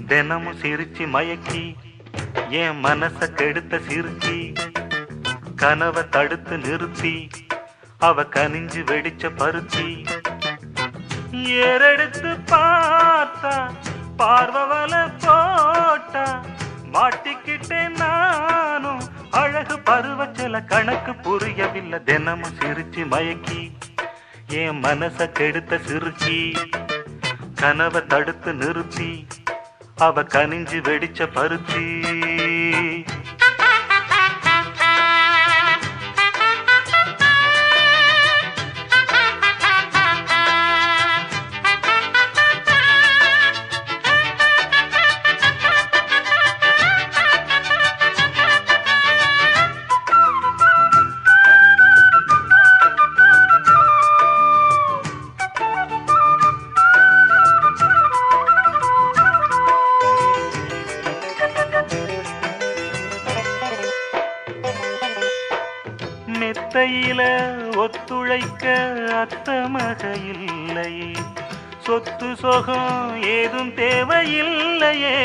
தினமும் சிரிச்சு மயக்கி என் மனச கெடுத்த சிரிச்சி கனவை தடுத்து நிறுத்தி அவ கனிஞ்சு வெடிச்ச பருத்தி ஏறெடுத்து பார்த்தா பார்வவல போட்டா மாட்டிக்கிட்டேன் நானும் அழகு பருவச்சல கணக்கு புரியவில்லை தினமும் சிரிச்சு மயக்கி என் மனச கெடுத்த சிரிச்சி கனவை தடுத்து நிறுத்தி அவ கனிஞ்சு வெடிச்ச பருத்தி மெத்தையில ஒத்துழைக்க அத்த மக இல்லையே சொத்து சொகம் ஏதும் தேவையில்லையே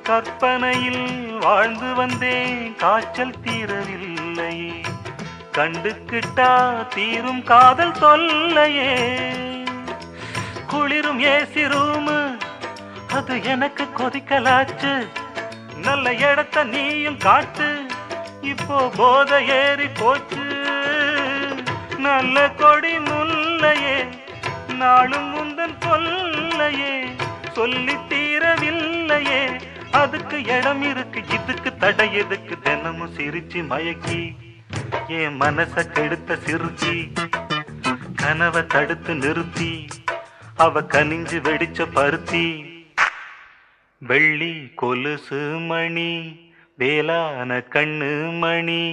கற்பனையில் வாழ்ந்து வந்தேன் காய்ச்சல் தீரவில்லையே கண்டுக்கிட்டா தீரும் காதல் தொல்லையே குளிரும் ஏசி ரூமு அது எனக்கு கொதிக்கலாச்சு நல்ல இடத்த நீயும் காட்டு இப்போ போத ஏறி போச்சு நல்ல கொடி முல்லையே நாளும் முந்தன் கொல்லையே சொல்லி தீரவில்லையே அதுக்கு இடம் இருக்கு இதுக்கு தடை எதுக்கு தினமும் சிரிச்சு மயக்கி என் மனச கெடுத்த சிரிச்சி கனவை தடுத்து நிறுத்தி அவ கனிஞ்சு வெடிச்ச பருத்தி வெள்ளி கொலுசு மணி வேளான கண்ணு மணி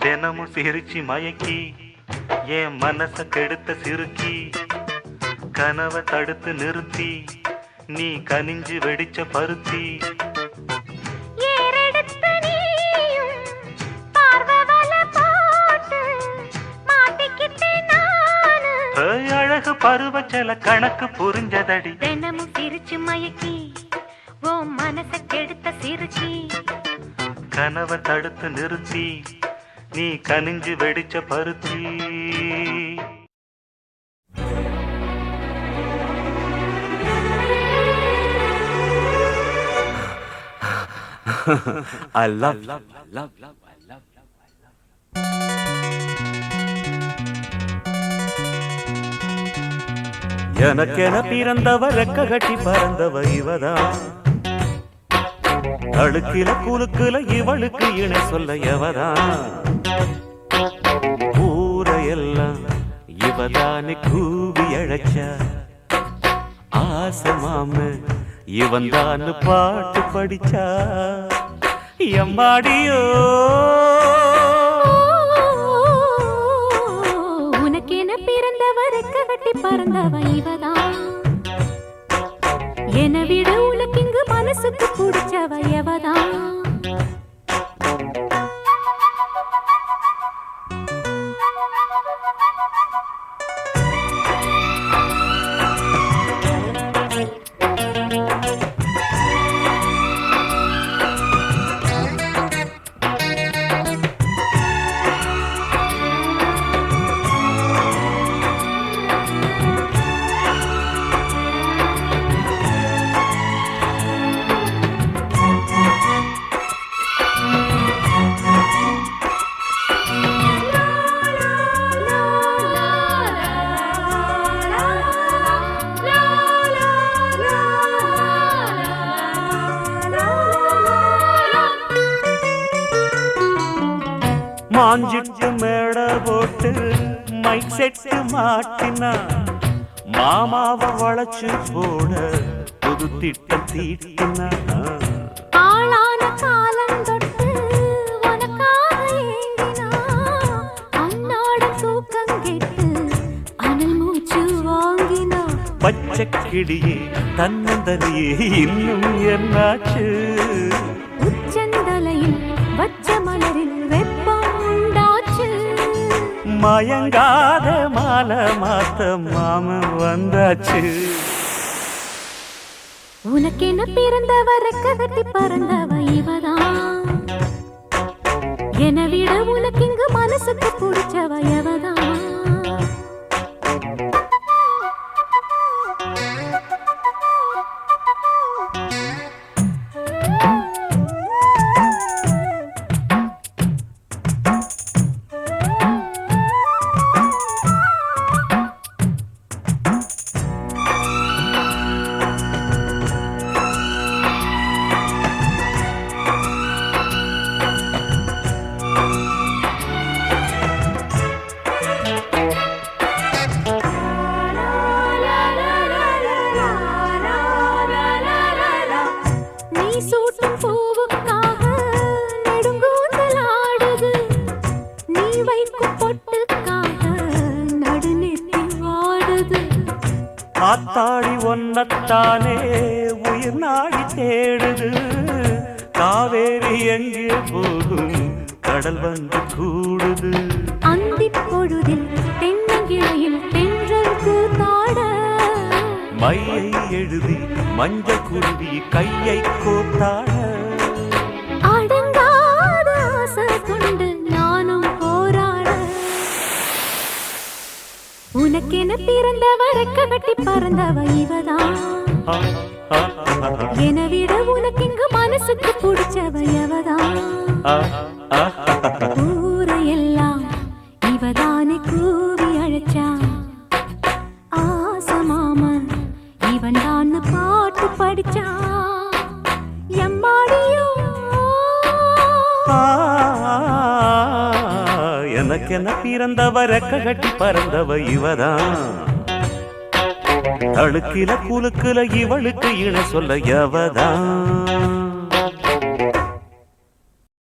தினமும் சிரிச்சு மயக்கி என் மனச கெடுத்த சிறுக்கி கனவை தடுத்து நிறுத்தி நீ கனிஞ்சு வெடிச்ச பருத்தி அழகு பருவச்சல கணக்கு புரிஞ்சதடி தினமும் சிரிச்சு மயக்கி ஓ மனச கெடுத்த சிரிச்சி கனவை தடுத்து நிறுத்தி நீ கனிஞ்சு வெடிச்ச பருத்தி I love, love, love, love, I love, love, I love. எனக்கென பிறந்தவ ரெக்க கட்டி பறந்தவ இவதான் அழுக்கில குலுக்குல இவளுக்கு இணை சொல்ல எவதான் ஊரையெல்லாம் இவதானே கூவி அழைச்ச ஆசமாம இவன் தான் பாட்டு படிச்சா எம்மாடியோ உனக்கென பிறந்தவ ரெக்க கட்டி பறந்தவ இவதான் என விட உனக்கு இங்கு மனசுக்கு பிடிச்சவ எவதான் மாஞ்சிட்டு மேட போட்டு மைக் செட்டு மாட்டினா மாமாவை வளைச்சு போட புது திட்டம் தீட்டினா ஆளான காலம் தொட்டு உனக்காக ஏங்கினா அன்னாட தூக்கம் கெட்டு அனல் மூச்சு வாங்கினா பச்சை கிளியே தன்னந்தனியே இன்னும் என்னாச்சு உச்சந்தலையில் வச்ச மலரில் வெப்பம் உண்டாச்சு மயங்காத மாலை மாத்த மாமன் வந்தாச்சு உனக்கென பிறந்தவ ரெக்க கட்டி பறந்தவ இவதான் என விட உனக்கு இங்கு மனசுக்கு பிடிச்சவ எவதான் சூட்டும் பூவுக்காக நெடுங்கூந்தல் ஆடுது நீ வைக்கும் பொட்டுக்காக நடுநெத்தி வாடுது ஆத்தாடி ஒன்னத்தானே உயிர் நாடி தேடுது காவேரி எங்கே போகும் கடல் வந்து கூடுது அந்திப் பொழுதில் தென்னங்கிளையில் தென்றல் கூத்தாட மையை எழுதி மஞ்சள் குருவி கையை கோத்தாட அடங்காத ஆசை கொண்டு நானும் போராட உனக்கென பிறந்தவ ரெக்க கட்டி பறந்தவ இவதான் என விட உனக்கு இங்கு மனசுக்கு பிடிச்சவ எவதான் ஊரையெல்லாம் இவதானே கூவி அழைச்சா ஆசை மாமன் இவன் தான் பாட்டு படிச்சா எம்மாடியோ எனக்கென பிறந்தவ ரெக்க கட்டி பறந்தவ இவதான் தழுக்கில குலுக்குல இவளுக்கு இணை சொல்ல எவதான்